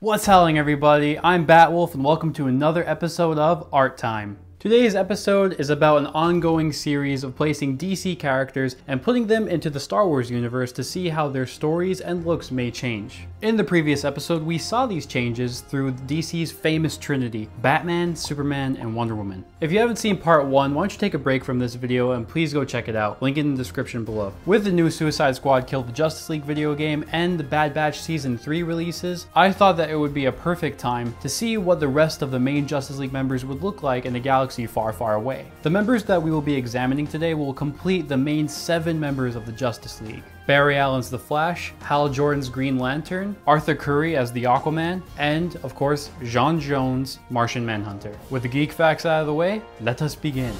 What's happening, everybody? I'm Batwolf and welcome to another episode of Art Time. Today's episode is about an ongoing series of placing DC characters and putting them into the Star Wars universe to see how their stories and looks may change. In the previous episode, we saw these changes through DC's famous trinity, Batman, Superman, and Wonder Woman. If you haven't seen part 1, why don't you take a break from this video and please go check it out, link in the description below. With the new Suicide Squad Kill the Justice League video game and the Bad Batch Season 3 releases, I thought that it would be a perfect time to see what the rest of the main Justice League members would look like in a galaxy far, far away. The members that we will be examining today will complete the main 7 members of the Justice League. Barry Allen's The Flash, Hal Jordan's Green Lantern, Arthur Curry as the Aquaman, and, of course, J'onn J'onzz, Martian Manhunter. With the geek facts out of the way, let us begin.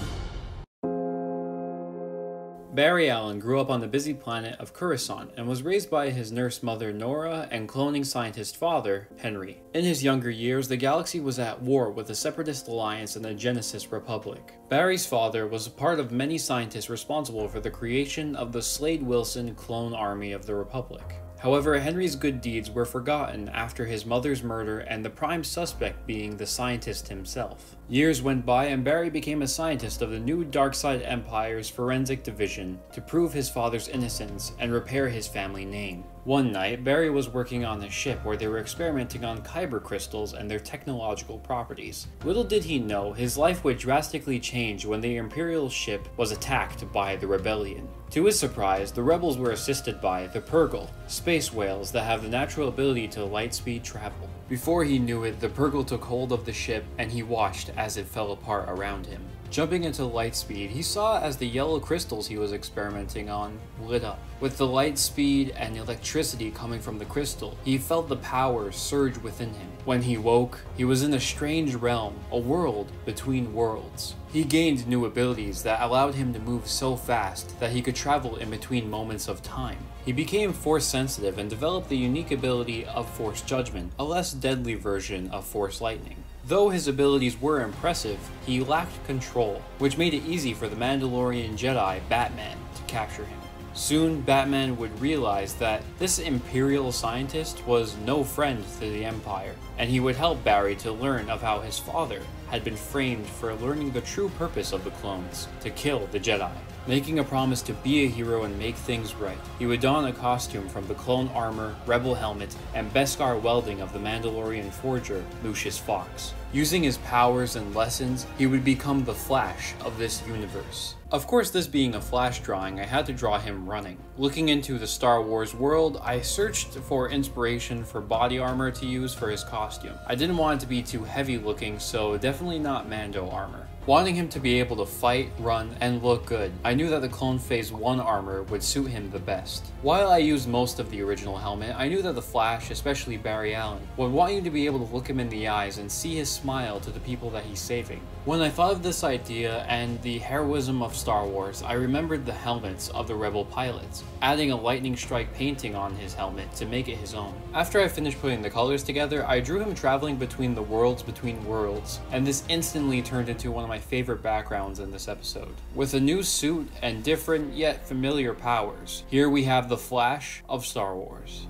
Barry Allen grew up on the busy planet of Coruscant and was raised by his nurse mother Nora and cloning scientist father Henry. In his younger years, the galaxy was at war with the Separatist Alliance and the Genesis Republic. Barry's father was a part of many scientists responsible for the creation of the Slade-Wilson clone army of the Republic. However, Henry's good deeds were forgotten after his mother's murder and the prime suspect being the scientist himself. Years went by and Barry became a scientist of the new Darkseid Empire's forensic division to prove his father's innocence and repair his family name. One night, Barry was working on a ship where they were experimenting on kyber crystals and their technological properties. Little did he know, his life would drastically change when the Imperial ship was attacked by the Rebellion. To his surprise, the rebels were assisted by the Purrgil, space whales that have the natural ability to lightspeed travel. Before he knew it, the Purrgil took hold of the ship and he watched as it fell apart around him. Jumping into lightspeed, he saw as the yellow crystals he was experimenting on lit up. With the light speed and electricity coming from the crystal, he felt the power surge within him. When he woke, he was in a strange realm, a world between worlds. He gained new abilities that allowed him to move so fast that he could travel in between moments of time. He became force sensitive and developed the unique ability of Force Judgment, a less deadly version of Force Lightning. Though his abilities were impressive, he lacked control, which made it easy for the Mandalorian Jedi, Batman, to capture him. Soon, Batman would realize that this Imperial scientist was no friend to the Empire, and he would help Barry to learn of how his father had been framed for learning the true purpose of the clones, to kill the Jedi. Making a promise to be a hero and make things right, he would don a costume from the clone armor, rebel helmet, and Beskar welding of the Mandalorian forger, Lucius Fox. Using his powers and lessons, he would become the Flash of this universe. Of course, this being a Flash drawing, I had to draw him running. Looking into the Star Wars world, I searched for inspiration for body armor to use for his costume. I didn't want it to be too heavy looking, so definitely not Mando armor. Wanting him to be able to fight, run, and look good, I knew that the Clone Phase 1 armor would suit him the best. While I used most of the original helmet, I knew that the Flash, especially Barry Allen, would want you to be able to look him in the eyes and see his smile to the people that he's saving. When I thought of this idea and the heroism of Star Wars, I remembered the helmets of the Rebel pilots, adding a lightning strike painting on his helmet to make it his own. After I finished putting the colors together, I drew him traveling between the worlds between worlds, and this instantly turned into one of my favorite backgrounds in this episode. With a new suit and different yet familiar powers, here we have the Flash of Star Wars.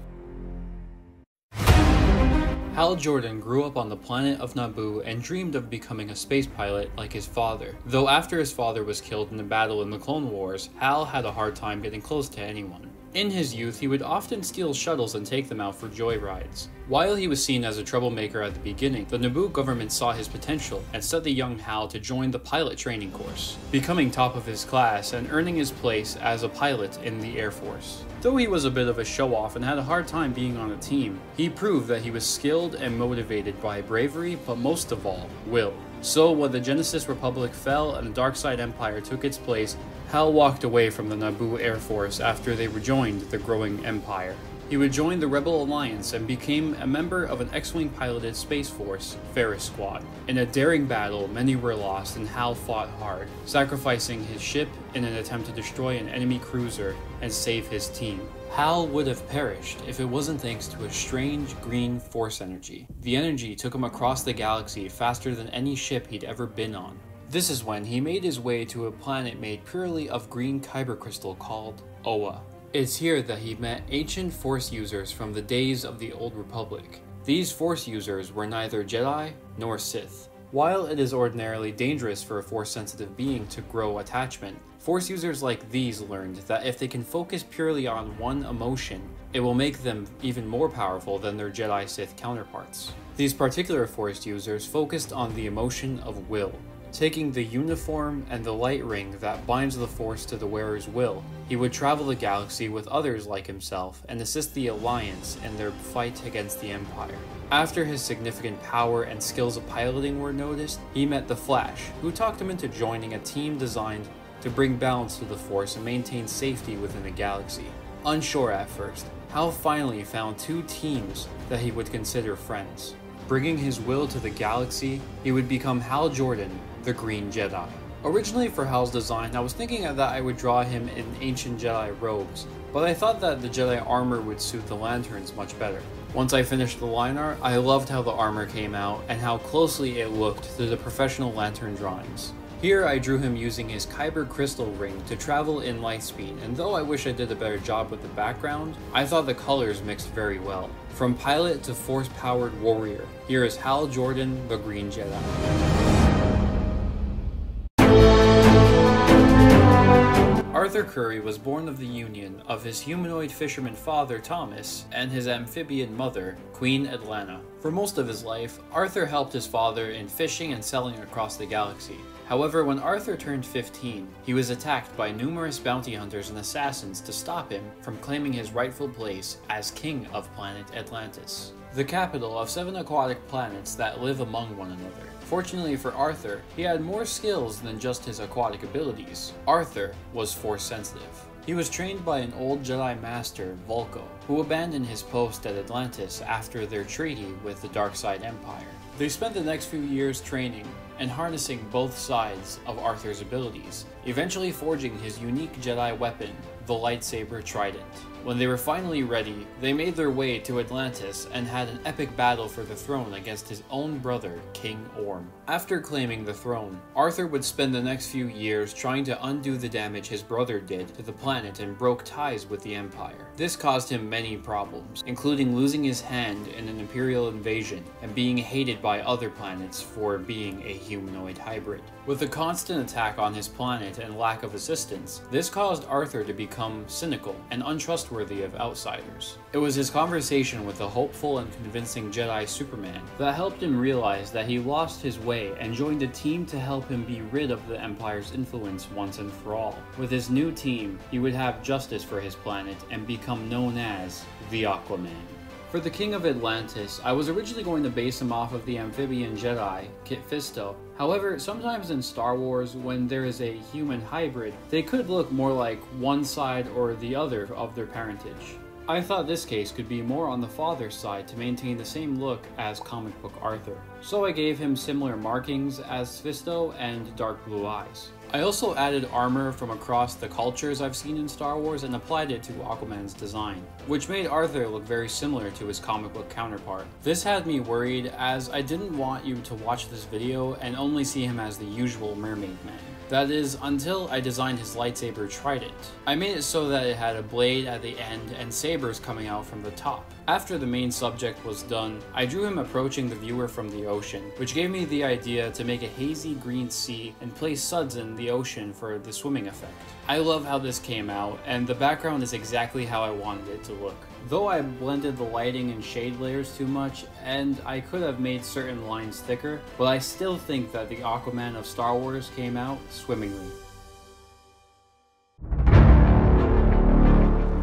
Hal Jordan grew up on the planet of Naboo and dreamed of becoming a space pilot like his father. Though after his father was killed in a battle in the Clone Wars, Hal had a hard time getting close to anyone. In his youth, he would often steal shuttles and take them out for joyrides. While he was seen as a troublemaker at the beginning, the Naboo government saw his potential and sent the young Hal to join the pilot training course, becoming top of his class and earning his place as a pilot in the Air Force. Though he was a bit of a show-off and had a hard time being on a team, he proved that he was skilled and motivated by bravery, but most of all, will. So when the Genesis Republic fell and the Darkseid Empire took its place, Hal walked away from the Naboo Air Force after they rejoined the growing Empire. He would join the Rebel Alliance and became a member of an X-Wing piloted Space Force, Ferris Squad. In a daring battle, many were lost and Hal fought hard, sacrificing his ship in an attempt to destroy an enemy cruiser and save his team. Hal would have perished if it wasn't thanks to a strange green force energy. The energy took him across the galaxy faster than any ship he'd ever been on. This is when he made his way to a planet made purely of green kyber crystal called Oa. It's here that he met ancient Force users from the days of the Old Republic. These Force users were neither Jedi nor Sith. While it is ordinarily dangerous for a Force-sensitive being to grow attachment, Force users like these learned that if they can focus purely on one emotion, it will make them even more powerful than their Jedi Sith counterparts. These particular Force users focused on the emotion of will. Taking the uniform and the light ring that binds the Force to the wearer's will, he would travel the galaxy with others like himself and assist the Alliance in their fight against the Empire. After his significant power and skills of piloting were noticed, he met the Flash, who talked him into joining a team designed to bring balance to the Force and maintain safety within the galaxy. Unsure at first, Hal finally found two teams that he would consider friends. Bringing his will to the galaxy, he would become Hal Jordan, the Green Jedi. Originally for Hal's design, I was thinking that I would draw him in ancient Jedi robes, but I thought that the Jedi armor would suit the lanterns much better. Once I finished the line art, I loved how the armor came out and how closely it looked to the professional lantern drawings. Here I drew him using his Kyber crystal ring to travel in light speed, and though I wish I did a better job with the background, I thought the colors mixed very well. From pilot to force-powered warrior, here is Hal Jordan, the Green Jedi. Arthur Curry was born of the union of his humanoid fisherman father Thomas and his amphibian mother, Queen Atlanta. For most of his life, Arthur helped his father in fishing and selling across the galaxy. However, when Arthur turned 15, he was attacked by numerous bounty hunters and assassins to stop him from claiming his rightful place as king of planet Atlantis, the capital of 7 aquatic planets that live among one another. Fortunately for Arthur, he had more skills than just his aquatic abilities. Arthur was Force sensitive. He was trained by an old Jedi Master, Vulko, who abandoned his post at Atlantis after their treaty with the Darkside Empire. They spent the next few years training and harnessing both sides of Arthur's abilities, eventually forging his unique Jedi weapon, the lightsaber Trident. When they were finally ready, they made their way to Atlantis and had an epic battle for the throne against his own brother, King Orm. After claiming the throne, Arthur would spend the next few years trying to undo the damage his brother did to the planet and broke ties with the Empire. This caused him many problems, including losing his hand in an Imperial invasion and being hated by other planets for being a humanoid hybrid. With the constant attack on his planet and lack of assistance, this caused Arthur to become cynical and untrustworthy of outsiders. It was his conversation with the hopeful and convincing Jedi Superman that helped him realize that he lost his way and joined a team to help him be rid of the Empire's influence once and for all. With his new team, he would have justice for his planet and become known as the Aquaman. For the King of Atlantis, I was originally going to base him off of the amphibian Jedi, Kit Fisto. However, sometimes in Star Wars, when there is a human hybrid, they could look more like one side or the other of their parentage. I thought this case could be more on the father's side to maintain the same look as comic book Arthur, so I gave him similar markings as Fisto and dark blue eyes. I also added armor from across the cultures I've seen in Star Wars and applied it to Aquaman's design, which made Arthur look very similar to his comic book counterpart. This had me worried as I didn't want you to watch this video and only see him as the usual mermaid man. That is, until I designed his lightsaber Trident. I made it so that it had a blade at the end and sabers coming out from the top. After the main subject was done, I drew him approaching the viewer from the ocean, which gave me the idea to make a hazy green sea and place suds in the ocean for the swimming effect. I love how this came out, and the background is exactly how I wanted it to look. Though I blended the lighting and shade layers too much, and I could have made certain lines thicker, but I still think that the Aquaman of Star Wars came out swimmingly.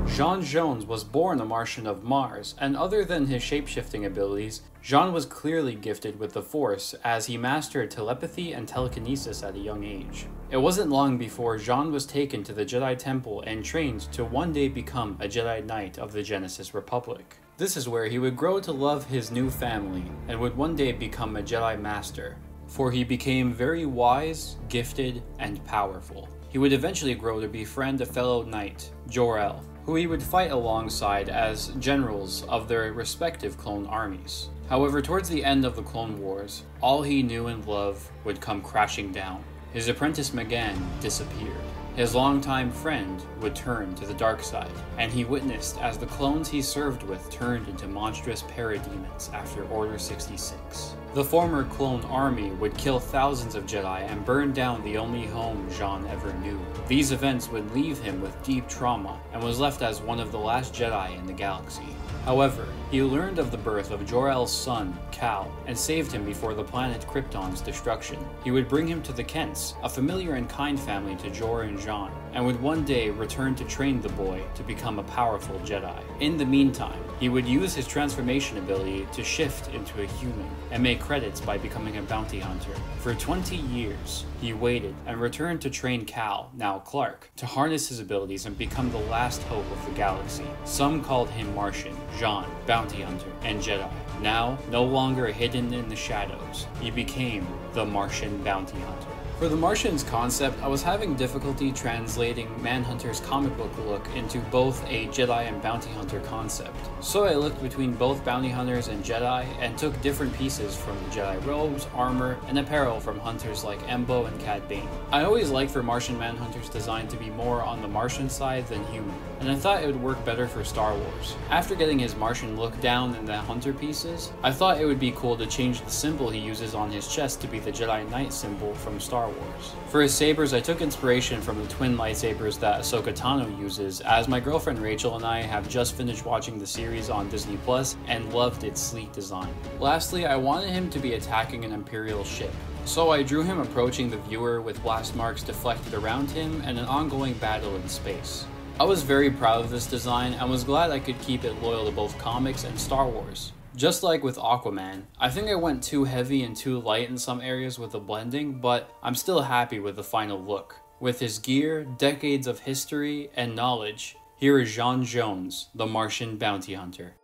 J'onn J'onzz was born a Martian of Mars, and other than his shape-shifting abilities, J'onn was clearly gifted with the Force, as he mastered telepathy and telekinesis at a young age. It wasn't long before J'onn was taken to the Jedi Temple and trained to one day become a Jedi Knight of the Genesis Republic. This is where he would grow to love his new family, and would one day become a Jedi Master, for he became very wise, gifted, and powerful. He would eventually grow to befriend a fellow knight, Jor-El, who he would fight alongside as generals of their respective clone armies. However, towards the end of the Clone Wars, all he knew and loved would come crashing down. his apprentice Magan disappeared. His longtime friend would turn to the dark side, and he witnessed as the clones he served with turned into monstrous parademons after Order 66. The former clone army would kill thousands of Jedi and burn down the only home Jean ever knew. These events would leave him with deep trauma and was left as one of the last Jedi in the galaxy. However, he learned of the birth of Jor-El's son, Cal, and saved him before the planet Krypton's destruction. He would bring him to the Kents, a familiar and kind family to Jor and Jean, and would one day return to train the boy to become a powerful Jedi. In the meantime, he would use his transformation ability to shift into a human and make credits by becoming a bounty hunter. For 20 years, he waited and returned to train Cal, now Clark, to harness his abilities and become the last hope of the galaxy. Some called him Martian, Jean, bounty hunter, and Jedi. Now, no longer hidden in the shadows, he became the Martian bounty hunter. For the Martian's concept, I was having difficulty translating Manhunter's comic book look into both a Jedi and bounty hunter concept. So I looked between both bounty hunters and Jedi and took different pieces from the Jedi robes, armor, and apparel from hunters like Embo and Cad Bane. I always liked for Martian Manhunter's design to be more on the Martian side than human, and I thought it would work better for Star Wars. After getting his Martian look down in the hunter pieces, I thought it would be cool to change the symbol he uses on his chest to be the Jedi Knight symbol from Star Wars. For his sabers, I took inspiration from the twin lightsabers that Ahsoka Tano uses, as my girlfriend Rachel and I have just finished watching the series on Disney Plus and loved its sleek design. Lastly, I wanted him to be attacking an Imperial ship, so I drew him approaching the viewer with blast marks deflected around him and an ongoing battle in space. I was very proud of this design and was glad I could keep it loyal to both comics and Star Wars. Just like with Aquaman, I think I went too heavy and too light in some areas with the blending, but I'm still happy with the final look. With his gear, decades of history, and knowledge, here is J'onn J'onzz, the Martian bounty hunter.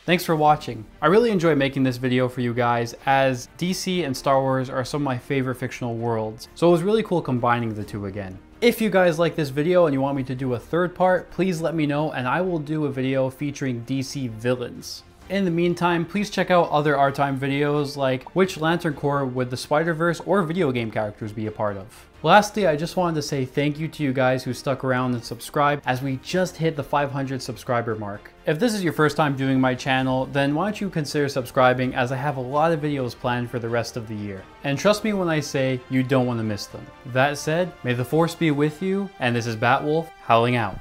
Thanks for watching. I really enjoy making this video for you guys, as DC and Star Wars are some of my favorite fictional worlds, so it was really cool combining the two again. If you guys like this video and you want me to do a third part, please let me know and I will do a video featuring DC villains. In the meantime, please check out other Our Time videos like which Lantern Corps would the Spider-Verse or video game characters be a part of. Lastly, I just wanted to say thank you to you guys who stuck around and subscribed, as we just hit the 500 subscriber mark. If this is your first time viewing my channel, then why don't you consider subscribing, as I have a lot of videos planned for the rest of the year. And trust me when I say you don't want to miss them. That said, may the Force be with you, and this is Batwolf, howling out.